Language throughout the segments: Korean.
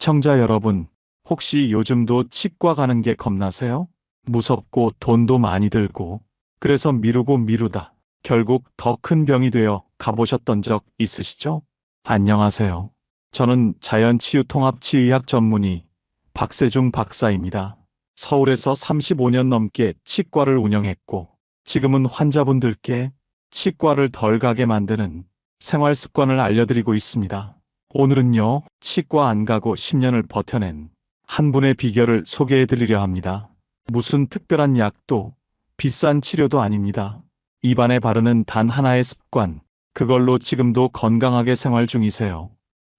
시청자 여러분, 혹시 요즘도 치과 가는 게 겁나세요? 무섭고 돈도 많이 들고, 그래서 미루고 미루다 결국 더 큰 병이 되어 가보셨던 적 있으시죠? 안녕하세요. 저는 자연치유통합치의학 전문의 박세중 박사입니다. 서울에서 35년 넘게 치과를 운영했고, 지금은 환자분들께 치과를 덜 가게 만드는 생활 습관을 알려드리고 있습니다. 오늘은요, 치과 안 가고 10년을 버텨낸 한 분의 비결을 소개해 드리려 합니다. 무슨 특별한 약도 비싼 치료도 아닙니다. 입안에 바르는 단 하나의 습관, 그걸로 지금도 건강하게 생활 중이세요.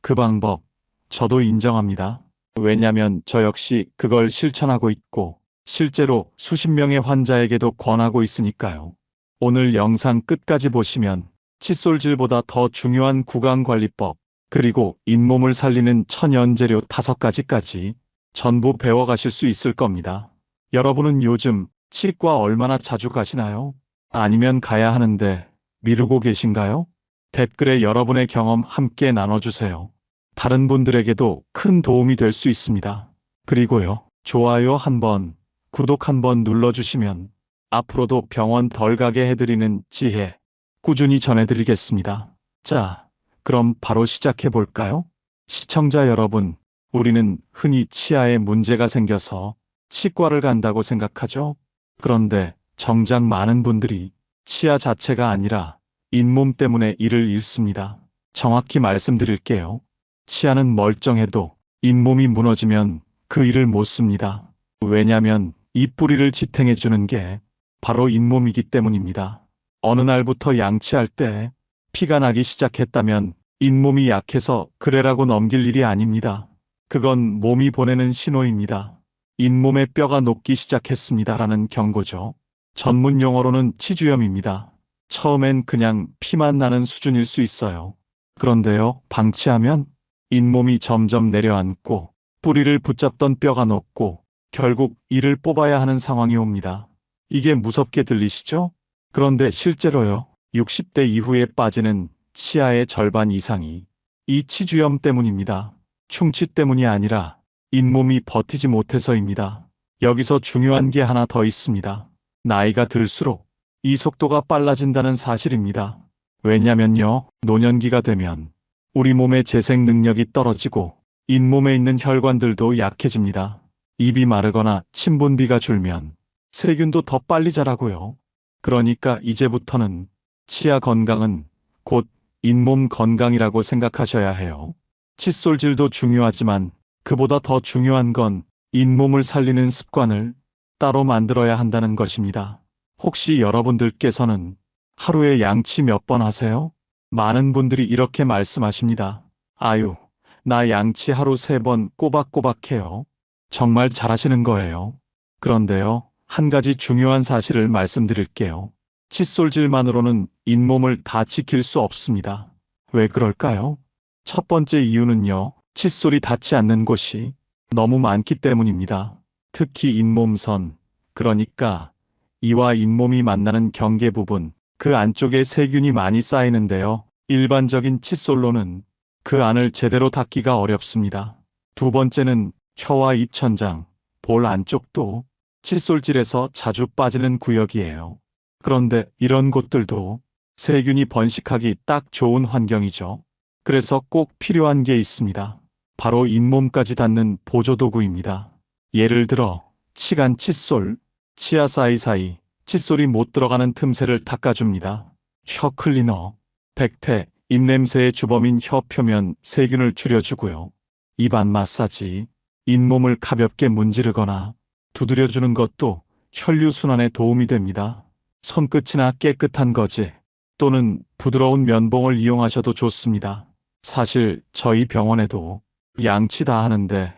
그 방법, 저도 인정합니다. 왜냐면 저 역시 그걸 실천하고 있고, 실제로 수십 명의 환자에게도 권하고 있으니까요. 오늘 영상 끝까지 보시면 칫솔질보다 더 중요한 구강관리법, 그리고 잇몸을 살리는 천연재료 5가지까지 전부 배워가실 수 있을 겁니다. 여러분은 요즘 치과 얼마나 자주 가시나요? 아니면 가야 하는데 미루고 계신가요? 댓글에 여러분의 경험 함께 나눠주세요. 다른 분들에게도 큰 도움이 될 수 있습니다. 그리고요, 좋아요 한번, 구독 한번 눌러주시면 앞으로도 병원 덜 가게 해드리는 지혜 꾸준히 전해드리겠습니다. 자, 그럼 바로 시작해 볼까요? 시청자 여러분, 우리는 흔히 치아에 문제가 생겨서 치과를 간다고 생각하죠? 그런데 정작 많은 분들이 치아 자체가 아니라 잇몸 때문에 이를 잃습니다. 정확히 말씀드릴게요. 치아는 멀쩡해도 잇몸이 무너지면 그 일을 못 씁니다. 왜냐면 이 뿌리를 지탱해 주는 게 바로 잇몸이기 때문입니다. 어느 날부터 양치할 때 피가 나기 시작했다면 잇몸이 약해서 그래라고 넘길 일이 아닙니다. 그건 몸이 보내는 신호입니다. 잇몸의 뼈가 녹기 시작했습니다라는 경고죠. 전문 용어로는 치주염입니다. 처음엔 그냥 피만 나는 수준일 수 있어요. 그런데요, 방치하면 잇몸이 점점 내려앉고 뿌리를 붙잡던 뼈가 녹고 결국 이를 뽑아야 하는 상황이 옵니다. 이게 무섭게 들리시죠? 그런데 실제로요, 60대 이후에 빠지는 치아의 절반 이상이 이 치주염 때문입니다. 충치 때문이 아니라 잇몸이 버티지 못해서입니다. 여기서 중요한 게 하나 더 있습니다. 나이가 들수록 이 속도가 빨라진다는 사실입니다. 왜냐면요, 노년기가 되면 우리 몸의 재생 능력이 떨어지고 잇몸에 있는 혈관들도 약해집니다. 입이 마르거나 침분비가 줄면 세균도 더 빨리 자라고요. 그러니까 이제부터는 치아 건강은 곧 잇몸 건강이라고 생각하셔야 해요. 칫솔질도 중요하지만 그보다 더 중요한 건 잇몸을 살리는 습관을 따로 만들어야 한다는 것입니다. 혹시 여러분들께서는 하루에 양치 몇 번 하세요? 많은 분들이 이렇게 말씀하십니다. 아유, 나 양치 하루 3번 꼬박꼬박 해요. 정말 잘하시는 거예요. 그런데요, 한 가지 중요한 사실을 말씀드릴게요. 칫솔질만으로는 잇몸을 다 지킬 수 없습니다. 왜 그럴까요? 첫 번째 이유는요, 칫솔이 닿지 않는 곳이 너무 많기 때문입니다. 특히 잇몸선, 그러니까 이와 잇몸이 만나는 경계 부분, 그 안쪽에 세균이 많이 쌓이는데요. 일반적인 칫솔로는 그 안을 제대로 닦기가 어렵습니다. 두 번째는 혀와 입천장, 볼 안쪽도 칫솔질에서 자주 빠지는 구역이에요. 그런데 이런 곳들도 세균이 번식하기 딱 좋은 환경이죠. 그래서 꼭 필요한 게 있습니다. 바로 잇몸까지 닿는 보조도구입니다. 예를 들어 치간 칫솔, 치아 사이사이 칫솔이 못 들어가는 틈새를 닦아줍니다. 혀 클리너, 백태, 입냄새의 주범인 혀 표면 세균을 줄여주고요. 입안 마사지, 잇몸을 가볍게 문지르거나 두드려주는 것도 혈류순환에 도움이 됩니다. 손끝이나 깨끗한 거즈 또는 부드러운 면봉을 이용하셔도 좋습니다. 사실 저희 병원에도 양치 다 하는데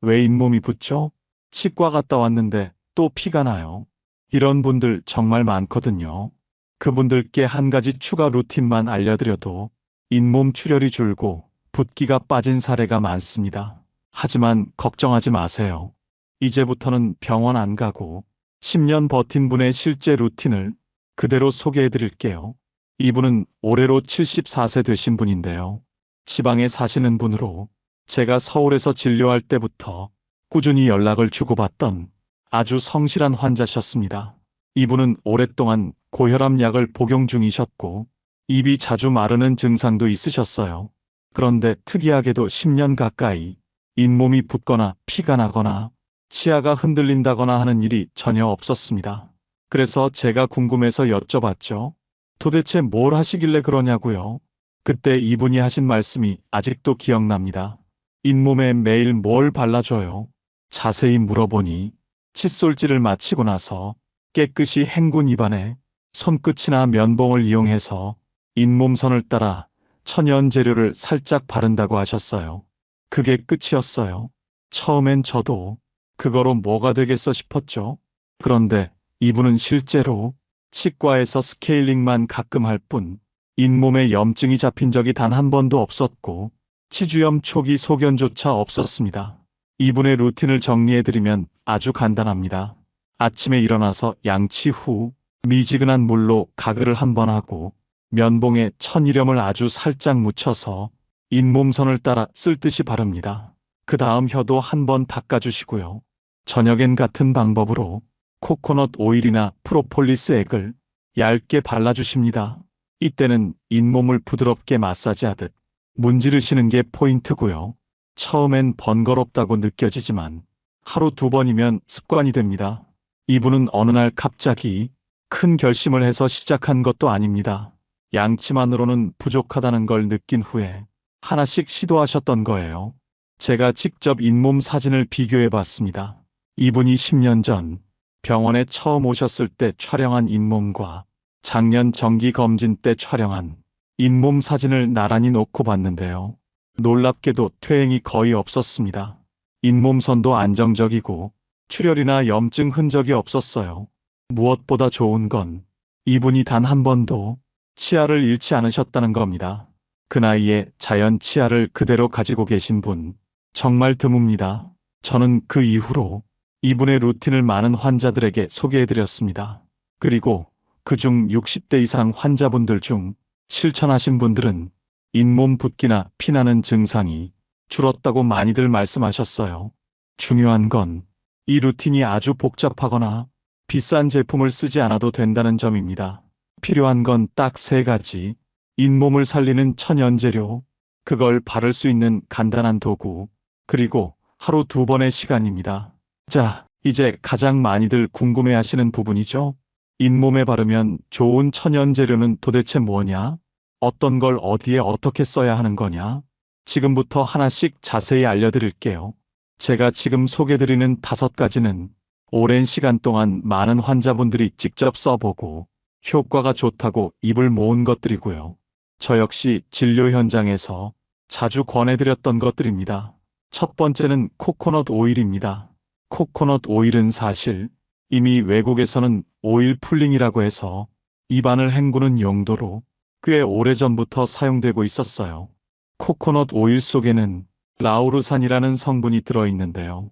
왜 잇몸이 붓죠? 치과 갔다 왔는데 또 피가 나요. 이런 분들 정말 많거든요. 그분들께 한 가지 추가 루틴만 알려드려도 잇몸 출혈이 줄고 붓기가 빠진 사례가 많습니다. 하지만 걱정하지 마세요. 이제부터는 병원 안 가고 10년 버틴 분의 실제 루틴을 그대로 소개해 드릴게요. 이분은 올해로 74세 되신 분인데요. 지방에 사시는 분으로 제가 서울에서 진료할 때부터 꾸준히 연락을 주고받던 아주 성실한 환자셨습니다. 이분은 오랫동안 고혈압 약을 복용 중이셨고 입이 자주 마르는 증상도 있으셨어요. 그런데 특이하게도 10년 가까이 잇몸이 붓거나 피가 나거나 치아가 흔들린다거나 하는 일이 전혀 없었습니다. 그래서 제가 궁금해서 여쭤봤죠. 도대체 뭘 하시길래 그러냐고요. 그때 이분이 하신 말씀이 아직도 기억납니다. 잇몸에 매일 뭘 발라줘요? 자세히 물어보니 칫솔질을 마치고 나서 깨끗이 헹군 입안에 손끝이나 면봉을 이용해서 잇몸선을 따라 천연 재료를 살짝 바른다고 하셨어요. 그게 끝이었어요. 처음엔 저도 그거로 뭐가 되겠어 싶었죠. 그런데 이분은 실제로 치과에서 스케일링만 가끔 할 뿐 잇몸에 염증이 잡힌 적이 단 한 번도 없었고 치주염 초기 소견조차 없었습니다. 이분의 루틴을 정리해드리면 아주 간단합니다. 아침에 일어나서 양치 후 미지근한 물로 가글을 한 번 하고 면봉에 천일염을 아주 살짝 묻혀서 잇몸선을 따라 쓸듯이 바릅니다. 그 다음 혀도 한 번 닦아주시고요. 저녁엔 같은 방법으로 코코넛 오일이나 프로폴리스 액을 얇게 발라주십니다. 이때는 잇몸을 부드럽게 마사지하듯 문지르시는 게 포인트고요. 처음엔 번거롭다고 느껴지지만 하루 2번이면 습관이 됩니다. 이분은 어느 날 갑자기 큰 결심을 해서 시작한 것도 아닙니다. 양치만으로는 부족하다는 걸 느낀 후에 하나씩 시도하셨던 거예요. 제가 직접 잇몸 사진을 비교해 봤습니다. 이분이 10년 전 병원에 처음 오셨을 때 촬영한 잇몸과 작년 정기 검진 때 촬영한 잇몸 사진을 나란히 놓고 봤는데요. 놀랍게도 퇴행이 거의 없었습니다. 잇몸선도 안정적이고 출혈이나 염증 흔적이 없었어요. 무엇보다 좋은 건 이분이 단 한 번도 치아를 잃지 않으셨다는 겁니다. 그 나이에 자연 치아를 그대로 가지고 계신 분 정말 드뭅니다. 저는 그 이후로 이분의 루틴을 많은 환자들에게 소개해드렸습니다. 그리고 그중 60대 이상 환자분들 중 실천하신 분들은 잇몸 붓기나 피나는 증상이 줄었다고 많이들 말씀하셨어요. 중요한 건 이 루틴이 아주 복잡하거나 비싼 제품을 쓰지 않아도 된다는 점입니다. 필요한 건 딱 3가지. 잇몸을 살리는 천연재료, 그걸 바를 수 있는 간단한 도구, 그리고 하루 2번의 시간입니다. 자, 이제 가장 많이들 궁금해하시는 부분이죠. 잇몸에 바르면 좋은 천연재료는 도대체 뭐냐? 어떤 걸 어디에 어떻게 써야 하는 거냐? 지금부터 하나씩 자세히 알려드릴게요. 제가 지금 소개드리는 5가지는 오랜 시간 동안 많은 환자분들이 직접 써보고 효과가 좋다고 입을 모은 것들이고요. 저 역시 진료 현장에서 자주 권해드렸던 것들입니다. 첫 번째는 코코넛 오일입니다. 코코넛 오일은 사실 이미 외국에서는 오일 풀링이라고 해서 입안을 헹구는 용도로 꽤 오래전부터 사용되고 있었어요. 코코넛 오일 속에는 라우르산이라는 성분이 들어있는데요.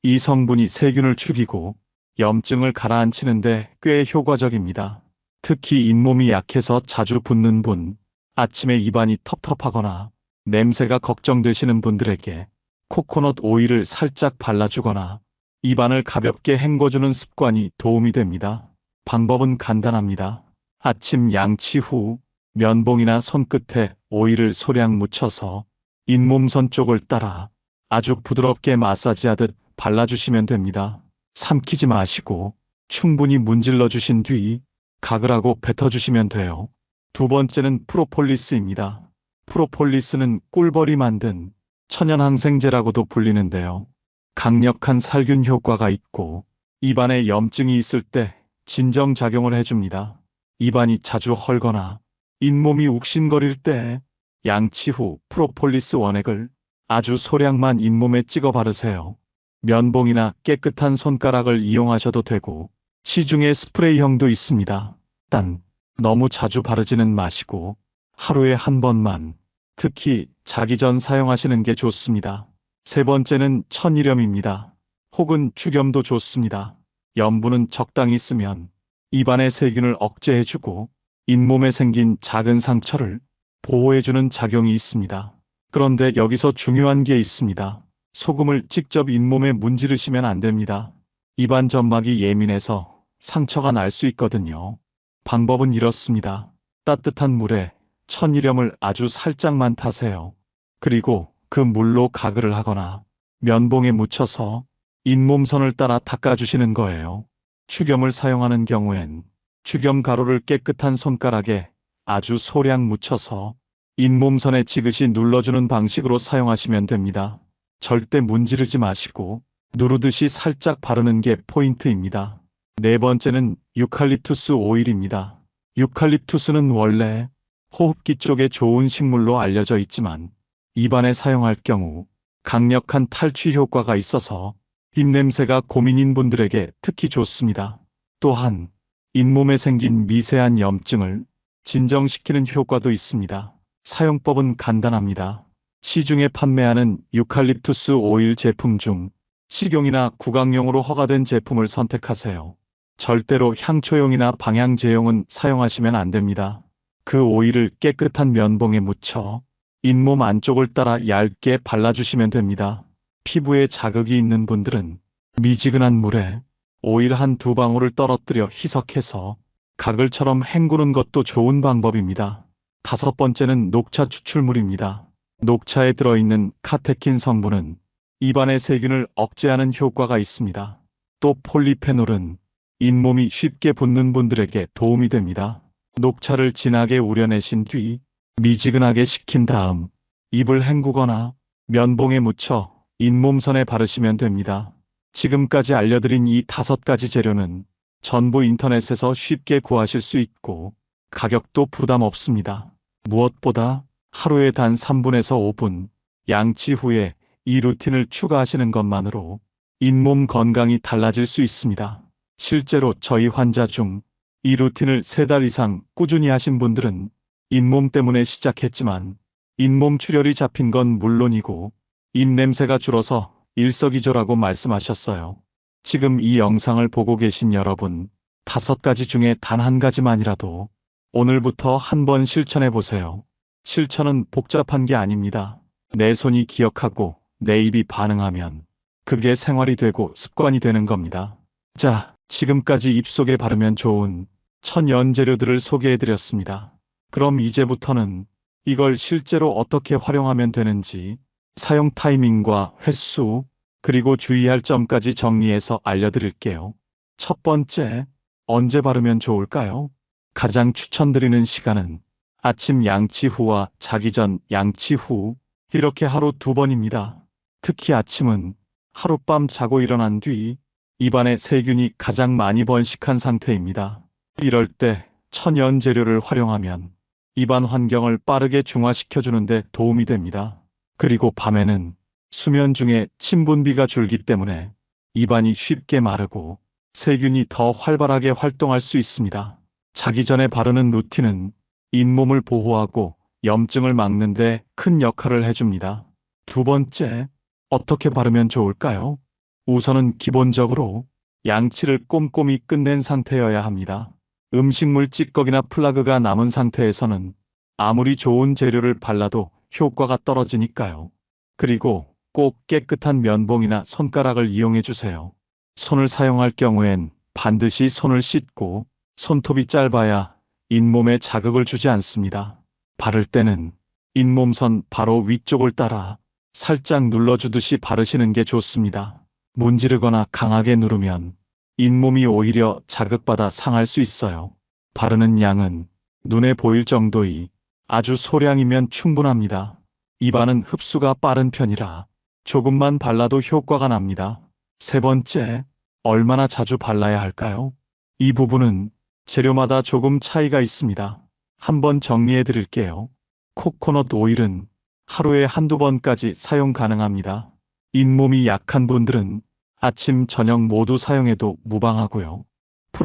이 성분이 세균을 죽이고 염증을 가라앉히는데 꽤 효과적입니다. 특히 잇몸이 약해서 자주 붓는 분, 아침에 입안이 텁텁하거나 냄새가 걱정되시는 분들에게 코코넛 오일을 살짝 발라주거나 입안을 가볍게 헹궈주는 습관이 도움이 됩니다. 방법은 간단합니다. 아침 양치 후 면봉이나 손끝에 오일을 소량 묻혀서 잇몸선 쪽을 따라 아주 부드럽게 마사지하듯 발라주시면 됩니다. 삼키지 마시고 충분히 문질러 주신 뒤 가글하고 뱉어주시면 돼요. 2번째는 프로폴리스입니다. 프로폴리스는 꿀벌이 만든 천연항생제라고도 불리는데요. 강력한 살균 효과가 있고 입안에 염증이 있을 때 진정작용을 해줍니다. 입안이 자주 헐거나 잇몸이 욱신거릴 때 양치 후 프로폴리스 원액을 아주 소량만 잇몸에 찍어 바르세요. 면봉이나 깨끗한 손가락을 이용하셔도 되고 시중에 스프레이형도 있습니다. 단 너무 자주 바르지는 마시고 하루에 한 번만, 특히 자기 전 사용하시는 게 좋습니다. 3번째는 천일염입니다. 혹은 죽염도 좋습니다. 염분은 적당히 쓰면 입안의 세균을 억제해주고 잇몸에 생긴 작은 상처를 보호해주는 작용이 있습니다. 그런데 여기서 중요한 게 있습니다. 소금을 직접 잇몸에 문지르시면 안 됩니다. 입안 점막이 예민해서 상처가 날 수 있거든요. 방법은 이렇습니다. 따뜻한 물에 천일염을 아주 살짝만 타세요. 그리고 그 물로 가글을 하거나 면봉에 묻혀서 잇몸선을 따라 닦아주시는 거예요. 축염을 사용하는 경우엔 축염 가루를 깨끗한 손가락에 아주 소량 묻혀서 잇몸선에 지그시 눌러주는 방식으로 사용하시면 됩니다. 절대 문지르지 마시고 누르듯이 살짝 바르는 게 포인트입니다. 네 번째는 유칼립투스 오일입니다. 유칼립투스는 원래 호흡기 쪽에 좋은 식물로 알려져 있지만 입안에 사용할 경우 강력한 탈취 효과가 있어서 입냄새가 고민인 분들에게 특히 좋습니다. 또한 잇몸에 생긴 미세한 염증을 진정시키는 효과도 있습니다. 사용법은 간단합니다. 시중에 판매하는 유칼립투스 오일 제품 중 식용이나 구강용으로 허가된 제품을 선택하세요. 절대로 향초용이나 방향제용은 사용하시면 안 됩니다. 그 오일을 깨끗한 면봉에 묻혀 잇몸 안쪽을 따라 얇게 발라주시면 됩니다. 피부에 자극이 있는 분들은 미지근한 물에 오일 한두 방울을 떨어뜨려 희석해서 가글처럼 헹구는 것도 좋은 방법입니다. 다섯 번째는 녹차 추출물입니다. 녹차에 들어있는 카테킨 성분은 입안의 세균을 억제하는 효과가 있습니다. 또 폴리페놀은 잇몸이 쉽게 붓는 분들에게 도움이 됩니다. 녹차를 진하게 우려내신 뒤 미지근하게 식힌 다음 입을 헹구거나 면봉에 묻혀 잇몸선에 바르시면 됩니다. 지금까지 알려드린 이 5가지 재료는 전부 인터넷에서 쉽게 구하실 수 있고 가격도 부담 없습니다. 무엇보다 하루에 단 3분에서 5분 양치 후에 이 루틴을 추가하시는 것만으로 잇몸 건강이 달라질 수 있습니다. 실제로 저희 환자 중 이 루틴을 3달 이상 꾸준히 하신 분들은 잇몸 때문에 시작했지만 잇몸 출혈이 잡힌 건 물론이고 입냄새가 줄어서 일석이조라고 말씀하셨어요. 지금 이 영상을 보고 계신 여러분, 5가지 중에 단 한 가지만이라도 오늘부터 한번 실천해 보세요. 실천은 복잡한 게 아닙니다. 내 손이 기억하고 내 입이 반응하면 그게 생활이 되고 습관이 되는 겁니다. 자, 지금까지 입속에 바르면 좋은 천연재료들을 소개해드렸습니다. 그럼 이제부터는 이걸 실제로 어떻게 활용하면 되는지 사용 타이밍과 횟수, 그리고 주의할 점까지 정리해서 알려드릴게요. 첫 번째, 언제 바르면 좋을까요? 가장 추천드리는 시간은 아침 양치 후와 자기 전 양치 후, 이렇게 하루 2번입니다. 특히 아침은 하룻밤 자고 일어난 뒤 입안에 세균이 가장 많이 번식한 상태입니다. 이럴 때 천연 재료를 활용하면 입안 환경을 빠르게 중화시켜주는데 도움이 됩니다. 그리고 밤에는 수면 중에 침 분비가 줄기 때문에 입안이 쉽게 마르고 세균이 더 활발하게 활동할 수 있습니다. 자기 전에 바르는 루틴은 잇몸을 보호하고 염증을 막는 데 큰 역할을 해줍니다. 두 번째, 어떻게 바르면 좋을까요? 우선은 기본적으로 양치를 꼼꼼히 끝낸 상태여야 합니다. 음식물 찌꺼기나 플라그가 남은 상태에서는 아무리 좋은 재료를 발라도 효과가 떨어지니까요. 그리고 꼭 깨끗한 면봉이나 손가락을 이용해 주세요. 손을 사용할 경우엔 반드시 손을 씻고 손톱이 짧아야 잇몸에 자극을 주지 않습니다. 바를 때는 잇몸선 바로 위쪽을 따라 살짝 눌러주듯이 바르시는 게 좋습니다. 문지르거나 강하게 누르면 잇몸이 오히려 자극받아 상할 수 있어요. 바르는 양은 눈에 보일 정도의 아주 소량이면 충분합니다. 입안은 흡수가 빠른 편이라 조금만 발라도 효과가 납니다. 세 번째, 얼마나 자주 발라야 할까요? 이 부분은 재료마다 조금 차이가 있습니다. 한번 정리해 드릴게요. 코코넛 오일은 하루에 한두 번까지 사용 가능합니다. 잇몸이 약한 분들은 아침, 저녁 모두 사용해도 무방하고요.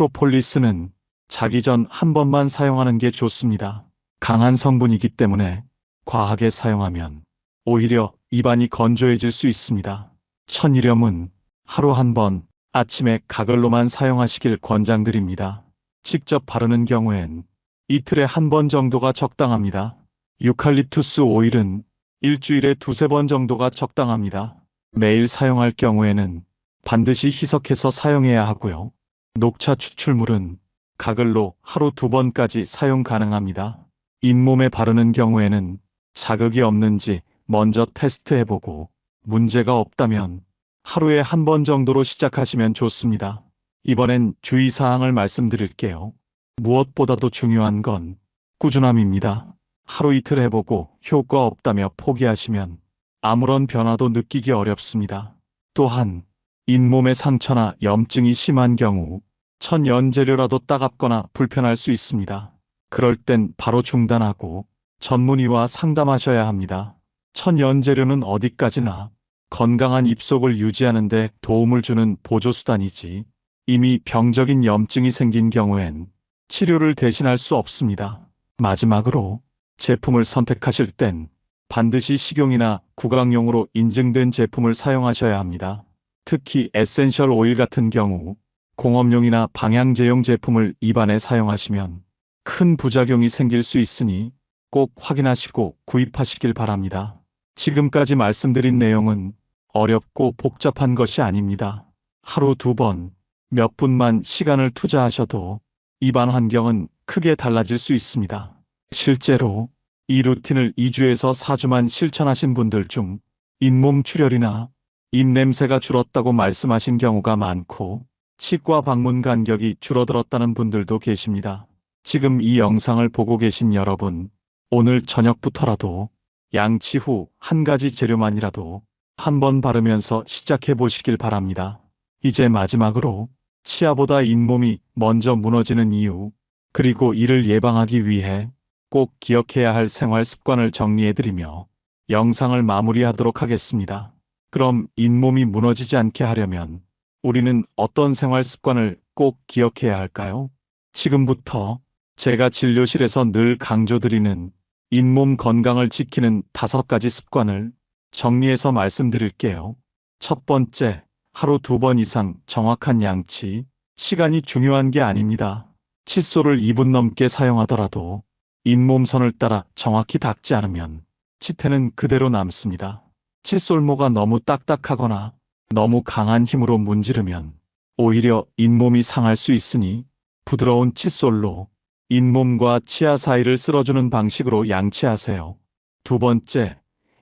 프로폴리스는 자기 전 한 번만 사용하는 게 좋습니다. 강한 성분이기 때문에 과하게 사용하면 오히려 입안이 건조해질 수 있습니다. 천일염은 하루 한 번 아침에 가글로만 사용하시길 권장드립니다. 직접 바르는 경우엔 이틀에 한 번 정도가 적당합니다. 유칼립투스 오일은 일주일에 두세 번 정도가 적당합니다. 매일 사용할 경우에는 반드시 희석해서 사용해야 하고요. 녹차 추출물은 가글로 하루 2번까지 사용 가능합니다. 잇몸에 바르는 경우에는 자극이 없는지 먼저 테스트해보고 문제가 없다면 하루에 1번 정도로 시작하시면 좋습니다. 이번엔 주의사항을 말씀드릴게요. 무엇보다도 중요한 건 꾸준함입니다. 하루 이틀 해보고 효과 없다며 포기하시면 아무런 변화도 느끼기 어렵습니다. 또한 잇몸의 상처나 염증이 심한 경우 천연재료라도 따갑거나 불편할 수 있습니다. 그럴 땐 바로 중단하고 전문의와 상담하셔야 합니다. 천연재료는 어디까지나 건강한 입속을 유지하는 데 도움을 주는 보조수단이지 이미 병적인 염증이 생긴 경우엔 치료를 대신할 수 없습니다. 마지막으로 제품을 선택하실 땐 반드시 식용이나 구강용으로 인증된 제품을 사용하셔야 합니다. 특히 에센셜 오일 같은 경우 공업용이나 방향제용 제품을 입안에 사용하시면 큰 부작용이 생길 수 있으니 꼭 확인하시고 구입하시길 바랍니다. 지금까지 말씀드린 내용은 어렵고 복잡한 것이 아닙니다. 하루 2번, 몇 분만 시간을 투자하셔도 입안 환경은 크게 달라질 수 있습니다. 실제로 이 루틴을 2주에서 4주만 실천하신 분들 중 잇몸 출혈이나 입냄새가 줄었다고 말씀하신 경우가 많고 치과 방문 간격이 줄어들었다는 분들도 계십니다. 지금 이 영상을 보고 계신 여러분, 오늘 저녁부터라도 양치 후 한 가지 재료만이라도 한번 바르면서 시작해 보시길 바랍니다. 이제 마지막으로 치아보다 잇몸이 먼저 무너지는 이유, 그리고 이를 예방하기 위해 꼭 기억해야 할 생활 습관을 정리해드리며 영상을 마무리하도록 하겠습니다. 그럼 잇몸이 무너지지 않게 하려면 우리는 어떤 생활 습관을 꼭 기억해야 할까요? 지금부터 제가 진료실에서 늘 강조드리는 잇몸 건강을 지키는 5가지 습관을 정리해서 말씀드릴게요. 첫 번째, 하루 2번 이상 정확한 양치. 시간이 중요한 게 아닙니다. 칫솔을 2분 넘게 사용하더라도 잇몸선을 따라 정확히 닦지 않으면 치태는 그대로 남습니다. 칫솔모가 너무 딱딱하거나 너무 강한 힘으로 문지르면 오히려 잇몸이 상할 수 있으니 부드러운 칫솔로 잇몸과 치아 사이를 쓸어주는 방식으로 양치하세요. 두 번째,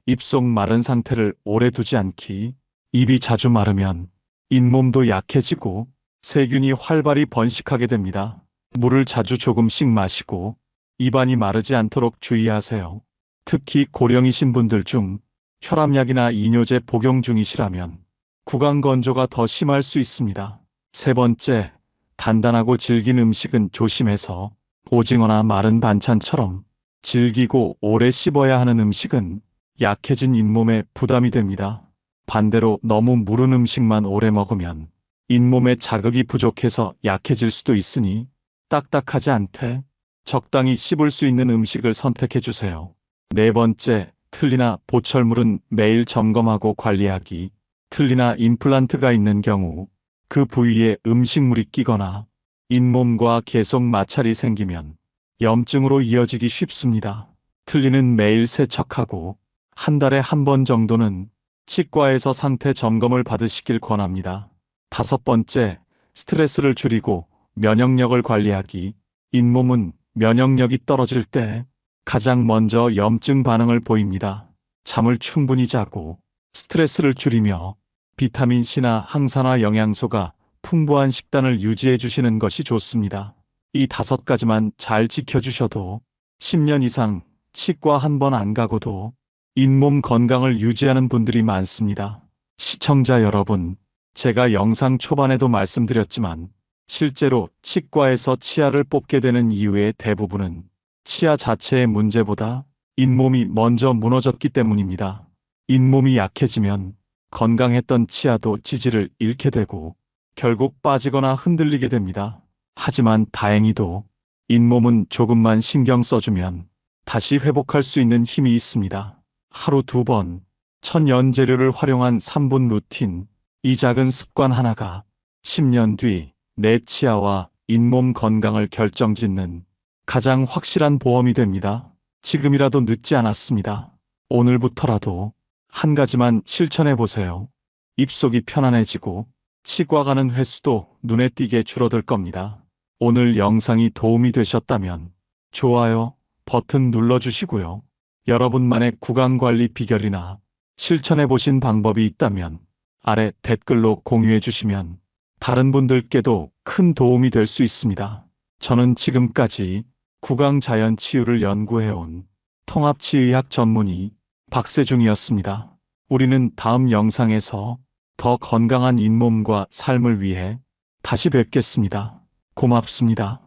입속 마른 상태를 오래 두지 않기. 입이 자주 마르면 잇몸도 약해지고 세균이 활발히 번식하게 됩니다. 물을 자주 조금씩 마시고 입안이 마르지 않도록 주의하세요. 특히 고령이신 분들 중 혈압약이나 이뇨제 복용 중이시라면 구강 건조가 더 심할 수 있습니다. 세 번째, 단단하고 질긴 음식은 조심해서 오징어나 마른 반찬처럼 질기고 오래 씹어야 하는 음식은 약해진 잇몸에 부담이 됩니다. 반대로 너무 무른 음식만 오래 먹으면 잇몸에 자극이 부족해서 약해질 수도 있으니 딱딱하지 않되 적당히 씹을 수 있는 음식을 선택해 주세요. 네 번째, 틀니나 보철물은 매일 점검하고 관리하기. 틀니나 임플란트가 있는 경우 그 부위에 음식물이 끼거나 잇몸과 계속 마찰이 생기면 염증으로 이어지기 쉽습니다. 틀니는 매일 세척하고 한 달에 1번 정도는 치과에서 상태 점검을 받으시길 권합니다. 다섯 번째, 스트레스를 줄이고 면역력을 관리하기. 잇몸은 면역력이 떨어질 때 가장 먼저 염증 반응을 보입니다. 잠을 충분히 자고 스트레스를 줄이며 비타민C나 항산화 영양소가 풍부한 식단을 유지해 주시는 것이 좋습니다. 이 5가지만 잘 지켜주셔도 10년 이상 치과 1번 안 가고도 잇몸 건강을 유지하는 분들이 많습니다. 시청자 여러분, 제가 영상 초반에도 말씀드렸지만 실제로 치과에서 치아를 뽑게 되는 이유의 대부분은 치아 자체의 문제보다 잇몸이 먼저 무너졌기 때문입니다. 잇몸이 약해지면 건강했던 치아도 지지를 잃게 되고 결국 빠지거나 흔들리게 됩니다. 하지만 다행히도 잇몸은 조금만 신경 써주면 다시 회복할 수 있는 힘이 있습니다. 하루 2번, 천연재료를 활용한 3분 루틴. 이 작은 습관 하나가 10년 뒤 내 치아와 잇몸 건강을 결정짓는 가장 확실한 보험이 됩니다. 지금이라도 늦지 않았습니다. 오늘부터라도 한 가지만 실천해 보세요. 입속이 편안해지고 치과 가는 횟수도 눈에 띄게 줄어들 겁니다. 오늘 영상이 도움이 되셨다면 좋아요 버튼 눌러주시고요. 여러분만의 구강관리 비결이나 실천해 보신 방법이 있다면 아래 댓글로 공유해 주시면 다른 분들께도 큰 도움이 될 수 있습니다. 저는 지금까지 구강자연치유를 연구해온 통합치의학 전문의 박세중이었습니다. 우리는 다음 영상에서 더 건강한 잇몸과 삶을 위해 다시 뵙겠습니다. 고맙습니다.